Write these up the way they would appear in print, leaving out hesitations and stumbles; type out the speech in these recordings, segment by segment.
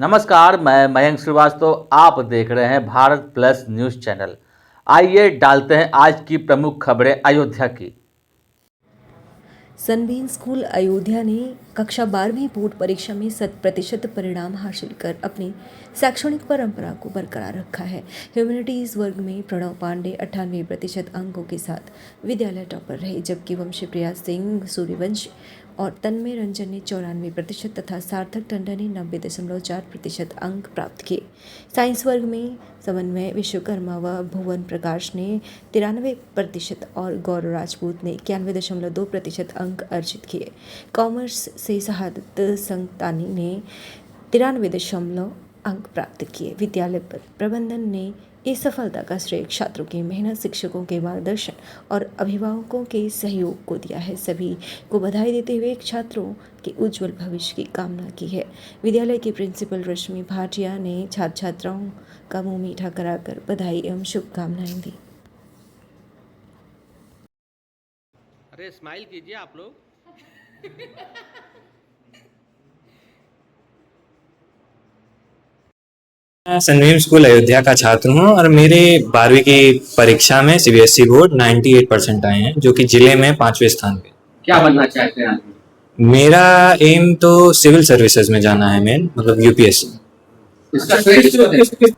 नमस्कार, मैं मयंक श्रीवास्तव। आप देख रहे हैं भारत प्लस न्यूज़ चैनल। आइए डालते हैं आज की प्रमुख खबरें अयोध्या की। सनबीम स्कूल अयोध्या ने कक्षा 12वीं बोर्ड परीक्षा में 100% परिणाम हासिल कर अपनी शैक्षणिक परंपरा को बरकरार रखा है। ह्यूमैनिटीज़ वर्ग में प्रणव पांडे 98% अंकों के साथ विद्यालय टॉपर रहे, जबकि वंशीप्रिया सिंह सूर्यवंशी और तन्मय रंजन ने 94% तथा सार्थक टंडन ने 90.4% अंक प्राप्त किए। साइंस वर्ग में समन्वय विश्वकर्मा व भुवन प्रकाश ने 93% और गौरव राजपूत ने 91.2% अंक अर्जित किए। कॉमर्स से शहादत संगतानी ने 93 अंक प्राप्त किए। विद्यालय प्रबंधन ने इस सफलता का श्रेय छात्रों की मेहनत, शिक्षकों के मार्गदर्शन और अभिभावकों के सहयोग को दिया है। सभी को बधाई देते हुए छात्रों के उज्जवल भविष्य की कामना की है। विद्यालय की प्रिंसिपल रश्मि भाटिया ने छात्र छात्राओं का मुंह मीठा कराकर बधाई एवं शुभकामनाएं दी। अरे स्माइल कीजिए आप लोग। मैं सनबीम स्कूल अयोध्या का छात्र हूँ और मेरे 12वीं की परीक्षा में सीबीएसई बोर्ड 98% आए हैं, जो कि जिले में 5वें स्थान पे। क्या बनना चाहते हैं आप? मेरा एम तो सिविल सर्विसेज में जाना है, मेन मतलब यूपीएससी। इसका श्रेय किसको दें?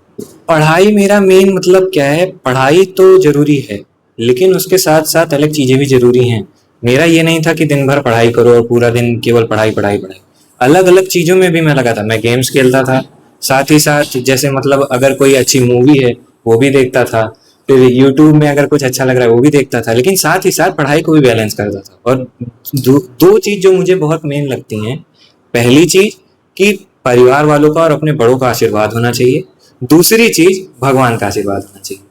पढ़ाई मेरा मेन मतलब क्या है, पढ़ाई तो जरूरी है लेकिन उसके साथ साथ अलग चीजें भी जरूरी हैं। मेरा ये नहीं था कि दिन भर पढ़ाई करो और पूरा दिन केवल पढ़ाई पढ़ाई पढ़ाई, अलग अलग चीजों में भी मैं लगा था। मैं गेम्स खेलता था, साथ ही साथ जैसे मतलब अगर कोई अच्छी मूवी है वो भी देखता था, फिर यूट्यूब में अगर कुछ अच्छा लग रहा है वो भी देखता था, लेकिन साथ ही साथ पढ़ाई को भी बैलेंस करता था। और दो चीज जो मुझे बहुत मेन लगती हैं, पहली चीज कि परिवार वालों का और अपने बड़ों का आशीर्वाद होना चाहिए, दूसरी चीज भगवान का आशीर्वाद होना चाहिए।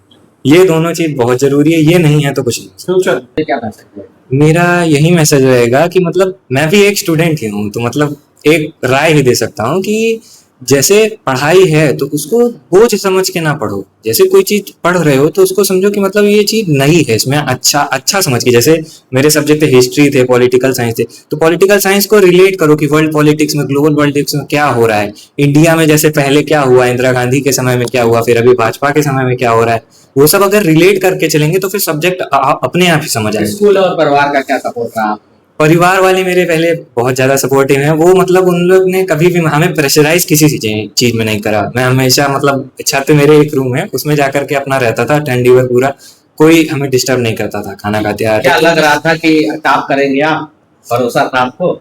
ये दोनों चीज बहुत जरूरी है, ये नहीं है तो कुछ नहीं। फ्यूचर क्या कर सकते हैं? मेरा यही मैसेज रहेगा कि मतलब मैं भी एक स्टूडेंट ही हूँ, तो मतलब एक राय भी दे सकता हूँ कि जैसे पढ़ाई है तो उसको बोझ समझ के ना पढ़ो। जैसे कोई चीज पढ़ रहे हो तो उसको समझो कि मतलब ये चीज नई है, इसमें अच्छा समझ के। जैसे मेरे सब्जेक्ट हिस्ट्री थे, पॉलिटिकल साइंस थे, तो पॉलिटिकल साइंस को रिलेट करो कि वर्ल्ड पॉलिटिक्स में, ग्लोबल पॉलिटिक्स में क्या हो रहा है, इंडिया में जैसे पहले क्या हुआ, इंदिरा गांधी के समय में क्या हुआ, फिर अभी भाजपा के समय में क्या हो रहा है, वो सब अगर रिलेट करके चलेंगे तो फिर सब्जेक्ट अपने आप ही समझ आएगा। स्कूल और परिवार का क्या सपोर्ट रहा? परिवार वाले मेरे पहले बहुत ज्यादा सपोर्टिव हैं। वो मतलब उन लोग ने कभी भी हमें प्रेशराइज किसी चीज में नहीं करा। मैं हमेशा मतलब छत पे मेरे एक रूम है, उसमें जाकर के अपना रहता था ठंडी पूरा, कोई हमें डिस्टर्ब नहीं करता था खाना खाते आते। क्या लग रहा था कि टॉप करेंगे आप? भरोसा था आपको?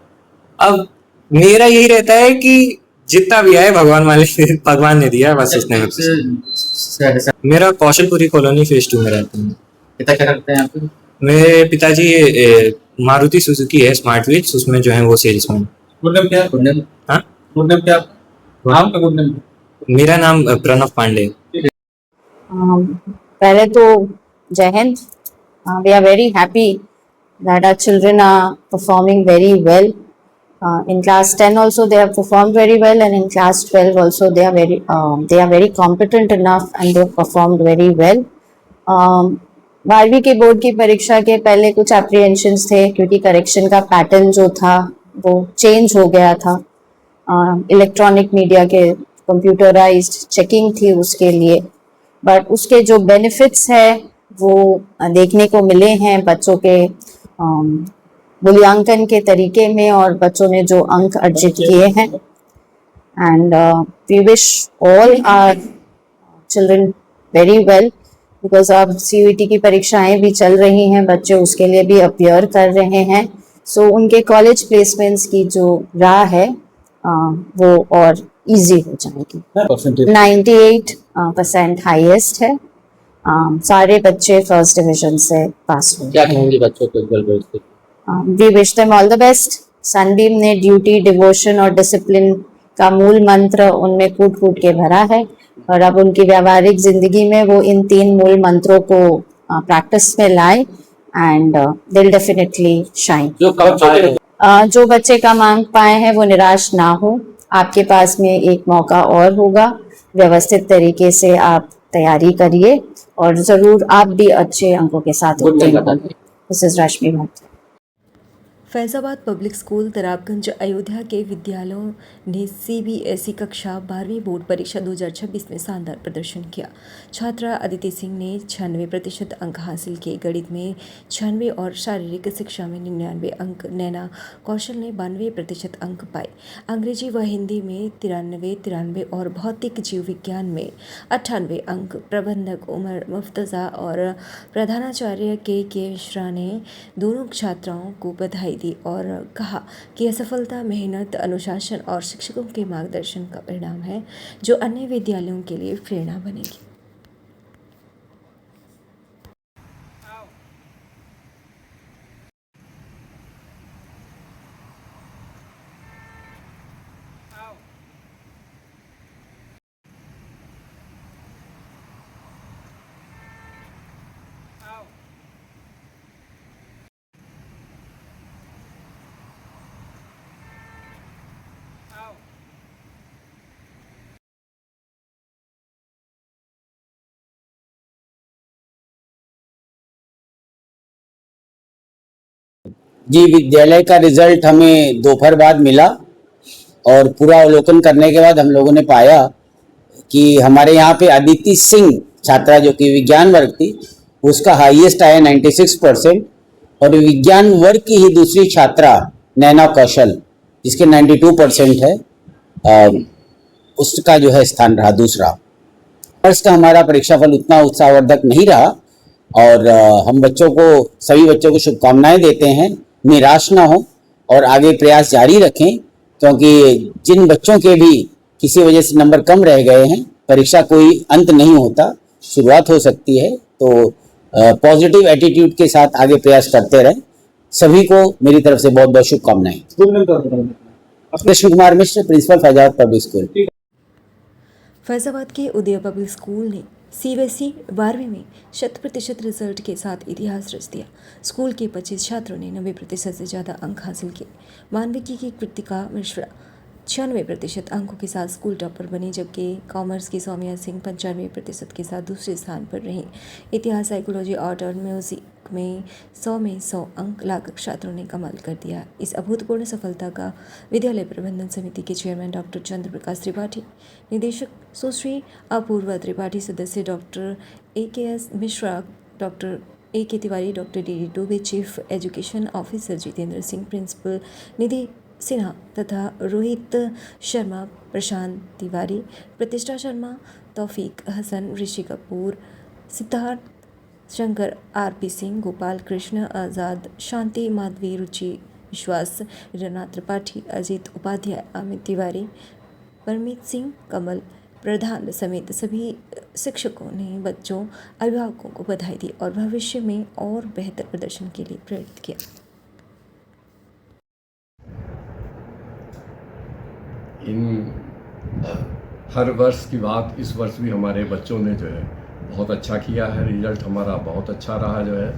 अब मेरा यही रहता है कि जितना भी आए भगवान ने दिया, बस उसने। मेरा कौशलपुरी कॉलोनी फेज 2 में रहता हूँ। पिता क्या करते हैं आपके? मेरे पिताजी मारुति सुजुकी है स्मार्ट व्हील्स, उसमें जो है वो सेल्समैन। गुड नेम क्या है? हाँ, गुड नेम क्या? आपका गुड नेम? मेरा नाम प्रणव पांडे। पहले तो जय Hind. We are very happy that our children are performing very well. In class 10 also they have performed very well, and in class 12 also they are very competent enough and they have performed very well. 12वीं के board की परीक्षा के पहले कुछ apprehensions थे, क्योंकि correction का पैटर्न जो था वो चेंज हो गया था। इलेक्ट्रॉनिक मीडिया के कंप्यूटराइज्ड चेकिंग थी उसके लिए, बट उसके जो बेनिफिट्स है वो देखने को मिले हैं बच्चों के मूल्यांकन के तरीके में और बच्चों ने जो अंक अर्जित किए हैं। And we wish all our children very well, because अब सीयूईटी की परीक्षाएं भी चल रही हैं, बच्चे उसके लिए भी अपियर कर रहे हैं। सो उनके कॉलेज प्लेसमेंट्स की जो राह है वो और इजी हो जाएगी। 98% हाईएस्ट है। सारे बच्चे फर्स्ट डिवीजन से पास हुए। क्या कहेंगे बच्चों को? We wish them all the best. Sunbeam ने ड्यूटी, डिवोशन और डिसिप्लिन का मूल मंत्र उनमें कूट कूट के भरा है, और अब उनकी व्यावहारिक जिंदगी में वो इन 3 मूल मंत्रों को प्रैक्टिस में लाए and they will definitely shine. जो बच्चे कम अंक पाए हैं वो निराश ना हो, आपके पास में एक मौका और होगा। व्यवस्थित तरीके से आप तैयारी करिए और जरूर आप भी अच्छे अंकों के साथ उत्तीर्ण होंगे। This is Rashmi Bhatia. Faizabad public school Tarabganj Ayodhya के विद्यालयों ने सीबीएसई कक्षा 12वीं बोर्ड परीक्षा 2026 में शानदार प्रदर्शन किया। छात्रा अदिति सिंह ने 96% अंक हासिल किए। गणित में 96 और शारीरिक शिक्षा में 99 अंक। नैना कौशल ने 92% अंक पाए। अंग्रेजी व हिंदी में 93 और भौतिक जीव विज्ञान में 98 अंक। प्रबंधक उमर मुफ्तजा और प्रधानाचार्य के मिश्रा ने दोनों छात्राओं को बधाई दी और कहा कि यह सफलता मेहनत, अनुशासन और शिक्षकों के मार्गदर्शन का परिणाम है, जो अन्य विद्यालयों के लिए प्रेरणा बनेगी। जी, विद्यालय का रिजल्ट हमें दोपहर बाद मिला और पूरा अवलोकन करने के बाद हम लोगों ने पाया कि हमारे यहाँ पे अदिति सिंह छात्रा जो कि विज्ञान वर्ग थी, उसका हाईएस्ट आया 96% और विज्ञान वर्ग की ही दूसरी छात्रा नैना कौशल जिसके 92% है, उसका जो है स्थान रहा दूसरा। वर्ष का हमारा परीक्षाफल उतना उत्साहवर्धक नहीं रहा और हम सभी बच्चों को शुभकामनाएं देते हैं, निराश ना हो और आगे प्रयास जारी रखें, क्योंकि जिन बच्चों के भी किसी वजह से नंबर कम रह गए हैं, परीक्षा कोई अंत नहीं होता, शुरुआत हो सकती है। तो पॉजिटिव एटीट्यूड के साथ आगे प्रयास करते रहें। सभी को मेरी तरफ से बहुत बहुत शुभकामनाएं। Krishna Kumar Mishra, principal Faizabad public school. Faizabad के उदय पब्लिक स्कूल ने सीबीएसई 12वीं में 100% रिजल्ट के साथ इतिहास रच दिया। स्कूल के 25 छात्रों ने 90% से ज़्यादा अंक हासिल किए। मानविकी की कृतिका मिश्रा 96% अंकों के साथ स्कूल टॉपर बनी, जबकि कॉमर्स की सौम्या सिंह 95% के साथ दूसरे स्थान पर रहीं। इतिहास, साइकोलॉजी, आर्ट और म्यूजिक में 100 में 100 अंक लाकर छात्रों ने कमाल कर दिया। इस अभूतपूर्व सफलता का विद्यालय प्रबंधन समिति के चेयरमैन डॉक्टर चंद्र प्रकाश त्रिपाठी, निदेशक सुश्री अपूर्वा त्रिपाठी, सदस्य doctor AKS Mishra, doctor AK Tiwari, doctor DD Dubey, chief education officer Jitendra Singh, principal Nidhi Sinha तथा रोहित शर्मा, प्रशांत तिवारी, प्रतिष्ठा शर्मा, तौफीक हसन, ऋषि कपूर, सिद्धार्थ शंकर, RP सिंह, गोपाल कृष्ण आज़ाद, शांति माधवी, रुचि विश्वास, रना त्रिपाठी, अजीत उपाध्याय, अमित तिवारी, परमीत सिंह, कमल प्रधान समेत सभी शिक्षकों ने बच्चों, अभिभावकों को बधाई दी और भविष्य में और बेहतर प्रदर्शन के लिए प्रेरित किया। हर वर्ष की बात इस वर्ष भी हमारे बच्चों ने जो है बहुत अच्छा किया है। रिजल्ट हमारा बहुत अच्छा रहा जो है,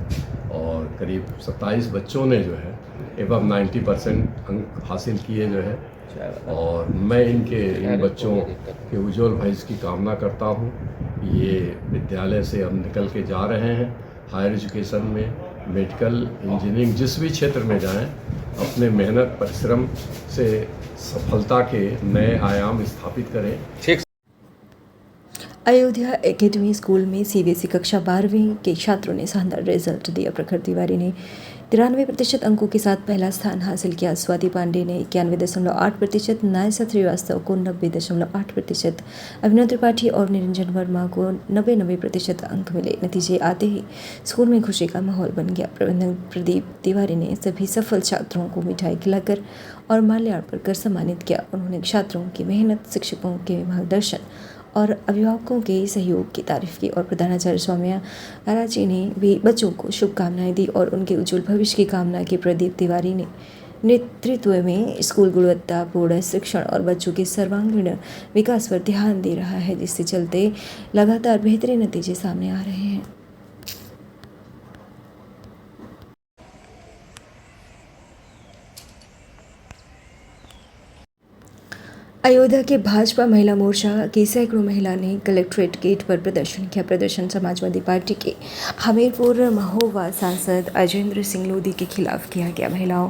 और करीब 27 बच्चों ने जो है एवं 90% अंक हासिल किए जो है। और मैं इन बच्चों के उज्जवल भविष्य की कामना करता हूँ। ये विद्यालय से हम निकल के जा रहे हैं हायर एजुकेशन में, मेडिकल, इंजीनियरिंग, जिस भी क्षेत्र में जाएं, अपने मेहनत परिश्रम से सफलता के नए आयाम स्थापित करें। अयोध्या एकेडमी स्कूल में सीबीएसई कक्षा 12वीं के छात्रों ने शानदार रिजल्ट दिया। प्रखर तिवारी ने 93% अंकों के साथ पहला स्थान हासिल किया। स्वाति पांडे ने 91.8%, नायसा श्रीवास्तव को 90.8%, अभिनव त्रिपाठी और निरंजन वर्मा को 90% अंक मिले। नतीजे आते ही स्कूल में खुशी का माहौल बन गया। प्रबंधक प्रदीप तिवारी ने सभी सफल छात्रों को मिठाई खिलाकर और माल्यार्पण कर सम्मानित किया। उन्होंने छात्रों की मेहनत, शिक्षकों के मार्गदर्शन और अभिभावकों के सहयोग की तारीफ की और प्रधानाचार्य सौम्या आराची ने भी बच्चों को शुभकामनाएं दी और उनके उज्जवल भविष्य की कामना की। प्रदीप तिवारी ने नेतृत्व में स्कूल गुणवत्तापूर्ण शिक्षण और बच्चों के सर्वांगीण विकास पर ध्यान दे रहा है, जिससे चलते लगातार बेहतरीन नतीजे सामने आ रहे हैं। अयोध्या के भाजपा महिला मोर्चा की सैकड़ों महिला ने कलेक्ट्रेट गेट पर प्रदर्शन किया। प्रदर्शन समाजवादी पार्टी के हमीरपुर महोबा सांसद अजेंद्र सिंह लोधी के खिलाफ किया गया। महिलाओं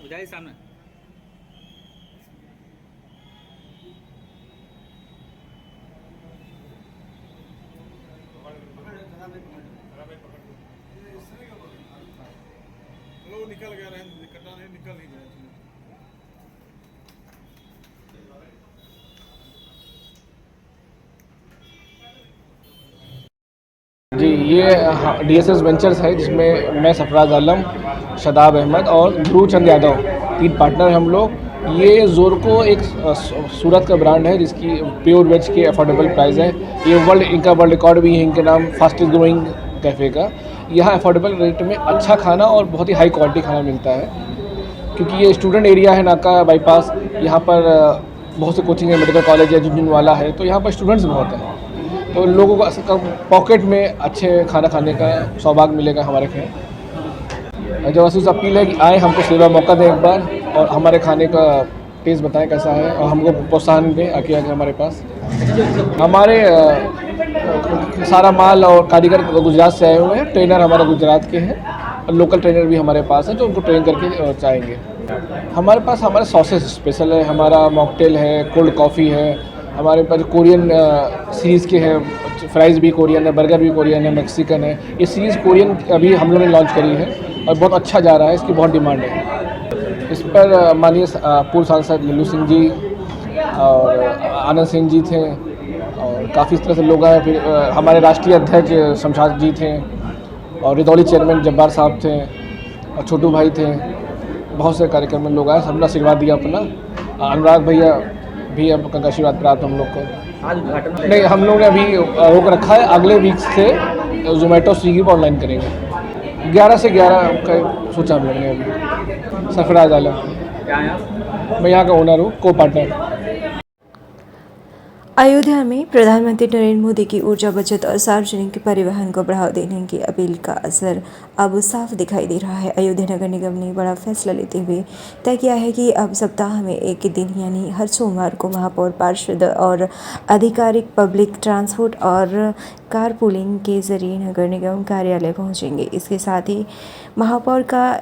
उजाई सामने निकल गया, कटा नहीं, निकल नहीं गया। जी, ये DSS वेंचर्स है जिसमें मैं सरफराज आलम, शादाब अहमद और ध्रुव चंद यादव 3 पार्टनर हम लोग। ये ज़ोरको एक सूरत का ब्रांड है जिसकी प्योर वेज के अफोर्डेबल प्राइस है। ये इनका वर्ल्ड रिकॉर्ड भी है इनके नाम फास्टेस्ट ग्रोइंग कैफ़े का। यहाँ अफोर्डेबल रेट में अच्छा खाना और बहुत ही हाई क्वालिटी खाना मिलता है। क्योंकि ये स्टूडेंट एरिया है नाका बाईपास, यहाँ पर बहुत से कोचिंग है, मेडिकल कॉलेज है, जिन वाला है, तो यहाँ पर स्टूडेंट्स बहुत हैं। तो लोगों को पॉकेट में अच्छे खाना खाने का सौभाग्य मिलेगा हमारे यहाँ। जो वैसे अपील है कि आए, हमको सेवा मौका दें एक बार और हमारे खाने का टेस्ट बताएं कैसा है और हमको प्रोत्साहन दें आके हमारे पास। हमारे सारा माल और कारीगर गुजरात से आए हुए हैं। ट्रेनर हमारे गुजरात के हैं और लोकल ट्रेनर भी हमारे पास हैं जो उनको ट्रेन करके चाहेंगे। हमारे पास हमारे सॉसेस स्पेशल है, हमारा मॉकटेल है, कोल्ड कॉफ़ी है, हमारे पास कोरियन सीरीज़ के हैं, फ्राइज़ भी कोरियन है, बर्गर भी कोरियन है, मैक्सिकन है। ये सीरीज़ कोरियन अभी हम लोगों ने लॉन्च करी है और बहुत अच्छा जा रहा है, इसकी बहुत डिमांड है। इस पर माननीय पूर्व सांसद लल्लू सिंह जी और आनंद सिंह जी थे और काफ़ी इस तरह से लोग आए। फिर हमारे राष्ट्रीय अध्यक्ष शमशाद जी थे और रिदौली चेयरमैन जब्बार साहब थे और छोटू भाई थे। बहुत से कार्यक्रम में लोग आए, सबने आशीर्वाद दिया अपना। अनुराग भैया भी अब का आशीर्वाद प्राप्त हम लोग को। आज उद्घाटन नहीं, हम लोग ने अभी रोक रखा है, अगले वीक से जोमेटो स्विगी पर ऑनलाइन करेंगे। 11 से 11 का सोचा हम लोग ने अभी। सरफराज आलम, क्या है आप? मैं यहाँ का ओनर हूँ, को पार्टनर। अयोध्या में प्रधानमंत्री नरेंद्र मोदी की ऊर्जा बचत और सार्वजनिक परिवहन को बढ़ावा देने की अपील का असर अब साफ दिखाई दे रहा है। अयोध्या नगर निगम ने बड़ा फैसला लेते हुए तय किया है कि अब सप्ताह में एक दिन यानी हर सोमवार को महापौर, पार्षद और आधिकारिक पब्लिक ट्रांसपोर्ट और कारपूलिंग के जरिए नगर निगम कार्यालय पहुंचेंगे। इसके साथ ही महापौर का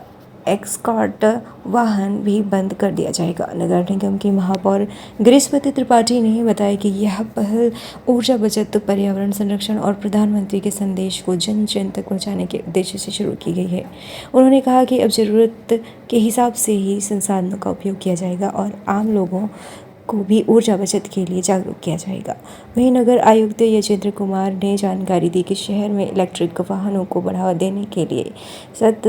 एस्कॉर्ट वाहन भी बंद कर दिया जाएगा। नगर निगम के महापौर गिरीशपति त्रिपाठी ने बताया कि यह पहल ऊर्जा बचत, पर्यावरण संरक्षण और प्रधानमंत्री के संदेश को जन जन तक पहुंचाने के उद्देश्य से शुरू की गई है। उन्होंने कहा कि अब ज़रूरत के हिसाब से ही संसाधनों का उपयोग किया जाएगा और आम लोगों को भी ऊर्जा बचत के लिए जागरूक किया जाएगा। वहीं नगर आयुक्त यजेंद्र कुमार ने जानकारी दी कि शहर में इलेक्ट्रिक वाहनों को बढ़ावा देने के लिए 7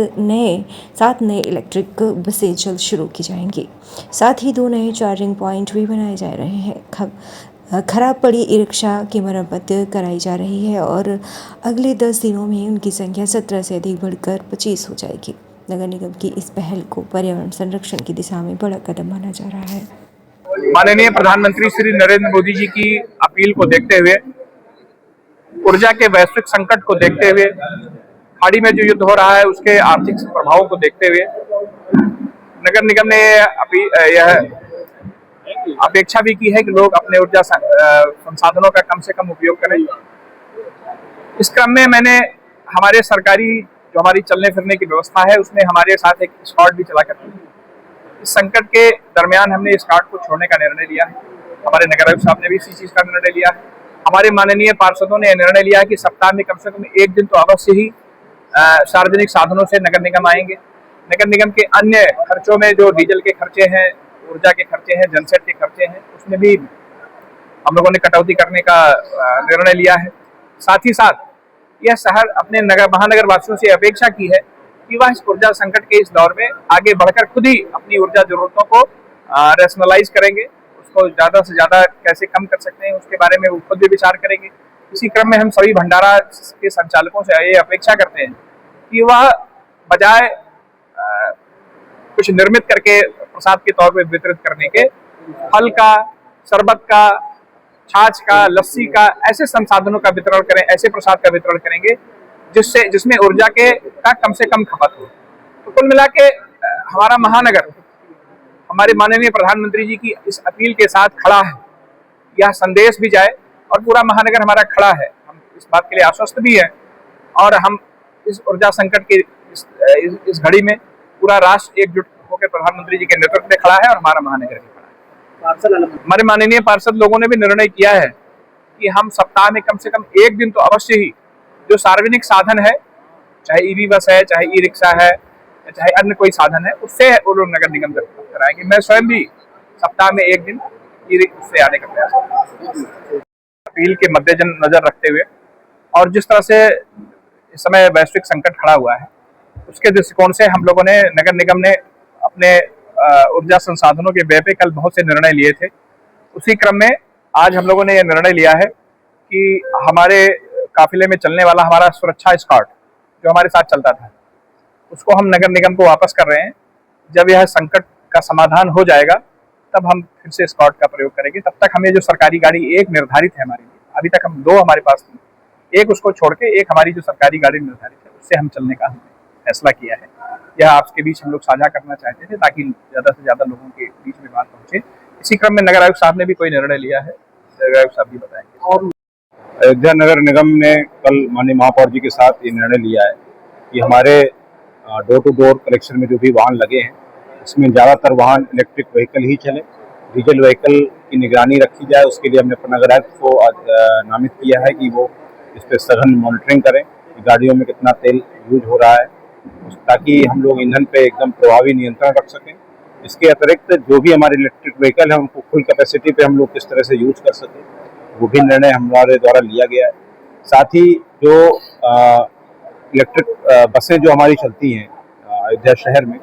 नए इलेक्ट्रिक बसें जल्द शुरू की जाएंगी। साथ ही 2 नए चार्जिंग पॉइंट भी बनाए जा रहे हैं। खराब पड़ी ई रिक्शा की मरम्मत कराई जा रही है और अगले 10 दिनों में उनकी संख्या 17 से अधिक बढ़कर 25 हो जाएगी। नगर निगम की इस पहल को पर्यावरण संरक्षण की दिशा में बड़ा कदम माना जा रहा है। माननीय प्रधानमंत्री श्री नरेंद्र मोदी जी की अपील को देखते हुए, ऊर्जा के वैश्विक संकट को देखते हुए, खाड़ी में जो युद्ध हो रहा है उसके आर्थिक प्रभावों को देखते हुए नगर निगम ने यह अपेक्षा भी की है कि लोग अपने ऊर्जा संसाधनों का कम से कम उपयोग करें। इस क्रम में मैंने हमारे सरकारी जो हमारी चलने फिरने की व्यवस्था है उसमें हमारे साथ एक स्क्वाड भी चला करती है। इस संकट के दरमियान हमने इस कार्ड को छोड़ने का निर्णय लिया है। हमारे नगर आयुक्त साहब ने भी इसी चीज का निर्णय लिया है। हमारे माननीय पार्षदों ने निर्णय लिया है कि सप्ताह में कम से कम एक दिन तो अवश्य ही सार्वजनिक साधनों से नगर निगम आएंगे। नगर निगम के अन्य खर्चों में जो डीजल के खर्चे हैं, ऊर्जा के खर्चे हैं, जनसेट के खर्चे हैं, उसमें भी हम लोगों ने कटौती करने का निर्णय लिया है। साथ ही साथ यह शहर अपने महानगर वासियों से अपेक्षा की है कि वह इस ऊर्जा संकट के इस दौर में आगे बढ़कर खुद ही अपनी ऊर्जा जरूरतों को रैशनलाइज करेंगे, उसको ज़्यादा से ज़्यादा कैसे कम कर सकते हैं उसके बारे में वो खुद भी विचार करेंगे। इसी क्रम में हम सभी भंडारा के संचालकों से ये अपेक्षा करते हैं कि वह बजाय कुछ निर्मित करके प्रसाद के तौर पे वितरित करने के, फल का, शरबत का, छाछ का, लस्सी का, ऐसे संसाधनों का वितरण करें, ऐसे प्रसाद का वितरण करेंगे जिसमें ऊर्जा का कम से कम खपत हो। तो कुल मिला के हमारा महानगर हमारे माननीय प्रधानमंत्री जी की इस अपील के साथ खड़ा है, यह संदेश भी जाए और पूरा महानगर हमारा खड़ा है। हम इस बात के लिए आश्वस्त भी है और हम इस ऊर्जा संकट की इस घड़ी में पूरा राष्ट्र एकजुट होकर प्रधानमंत्री जी के नेतृत्व में खड़ा है और हमारा महानगर भी खड़ा है। हमारे माननीय पार्षद लोगों ने भी निर्णय किया है कि हम सप्ताह में कम से कम एक दिन तो अवश्य ही जो सार्वजनिक साधन है, चाहे ईवी बस है, चाहे ई रिक्शा है, चाहे अन्य कोई साधन है, उससे वो लोग नगर निगम कराएंगे। मैं स्वयं भी सप्ताह में एक दिन उससे आने का प्रयास करूंगा। अपील के मद्देनजर रखते हुए और जिस तरह से इस समय वैश्विक संकट खड़ा हुआ है, उसके दृष्टिकोण से हम लोगों ने, नगर निगम ने अपने ऊर्जा संसाधनों के व्यय पे कल बहुत से निर्णय लिए थे। उसी क्रम में आज हम लोगों ने यह निर्णय लिया है कि हमारे काफिले में चलने वाला हमारा सुरक्षा एस्कॉर्ट जो हमारे साथ चलता था, उसको हम नगर निगम को वापस कर रहे हैं। जब यह संकट का समाधान हो जाएगा तब हम फिर से एस्कॉर्ट का प्रयोग करेंगे। तब तक हमें जो सरकारी गाड़ी एक निर्धारित है हमारे लिए, अभी तक हम 2 हमारे पास थी, एक उसको छोड़ के एक हमारी जो सरकारी गाड़ी निर्धारित है उससे हम चलने का हमने फैसला किया है। यह आपके बीच हम लोग साझा करना चाहते थे ताकि ज़्यादा से ज़्यादा लोगों के बीच में बात पहुँचे। इसी क्रम में नगर आयुक्त साहब ने भी कोई निर्णय लिया है, नगर आयुक्त साहब भी बताएंगे। और अयोध्या नगर निगम ने कल माननीय महापौर जी के साथ ये निर्णय लिया है कि हमारे डोर टू डोर कलेक्शन में जो भी वाहन लगे हैं उसमें ज़्यादातर वाहन इलेक्ट्रिक व्हीकल ही चले, डीजल व्हीकल की निगरानी रखी जाए। उसके लिए हमने अपने नगर आयुक्त को नामित किया है कि वो इस पर सघन मॉनिटरिंग करें कि गाड़ियों में कितना तेल यूज हो रहा है, ताकि हम लोग ईंधन पे एकदम प्रभावी नियंत्रण रख सकें। इसके अतिरिक्त जो भी हमारे इलेक्ट्रिक व्हीकल है उनको फुल कैपेसिटी पे हम लोग किस तरह से यूज कर सकें, वो भी निर्णय हमारे द्वारा लिया गया है। साथ ही जो इलेक्ट्रिक बसें जो हमारी चलती हैं अयोध्या शहर में,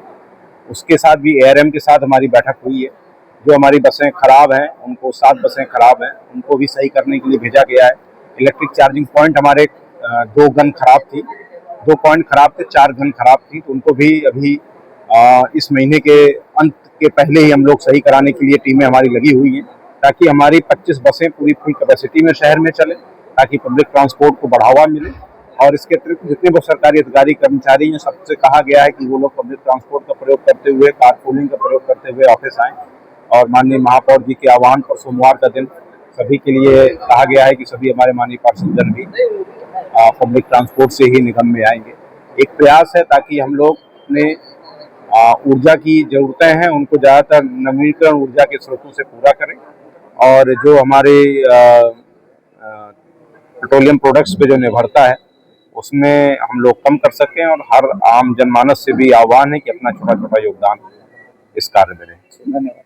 उसके साथ भी ARM के साथ हमारी बैठक हुई है। जो हमारी बसें खराब हैं, उनको 7 बसें खराब हैं, उनको भी सही करने के लिए भेजा गया है। इलेक्ट्रिक चार्जिंग पॉइंट हमारे 2 गन खराब थी, 2 पॉइंट खराब थे, 4 गन खराब थी, तो उनको भी अभी इस महीने के अंत के पहले ही हम लोग सही कराने के लिए टीमें हमारी लगी हुई हैं, ताकि हमारी 25 बसें पूरी फुल कैपेसिटी में शहर में चले, ताकि पब्लिक ट्रांसपोर्ट को बढ़ावा मिले। और इसके अतिरिक्त जितने वो सरकारी अधिकारी कर्मचारी हैं, सबसे कहा गया है कि वो लोग पब्लिक ट्रांसपोर्ट का प्रयोग करते हुए, कारपूलिंग का प्रयोग करते हुए ऑफिस आएँ। और माननीय महापौर जी के आह्वान पर सोमवार का दिन सभी के लिए कहा गया है कि सभी हमारे माननीय पार्षदगण भी पब्लिक ट्रांसपोर्ट से ही निगम में आएंगे। एक प्रयास है ताकि हम लोग अपने ऊर्जा की जरूरतें हैं उनको ज़्यादातर नवीनीकरण ऊर्जा के स्रोतों से पूरा करें, और जो हमारे पेट्रोलियम प्रोडक्ट्स पे जो निर्भरता है उसमें हम लोग कम कर सकें। और हर आम जनमानस से भी आह्वान है कि अपना छोटा छोटा योगदान इस कार्य में दें। धन्यवाद।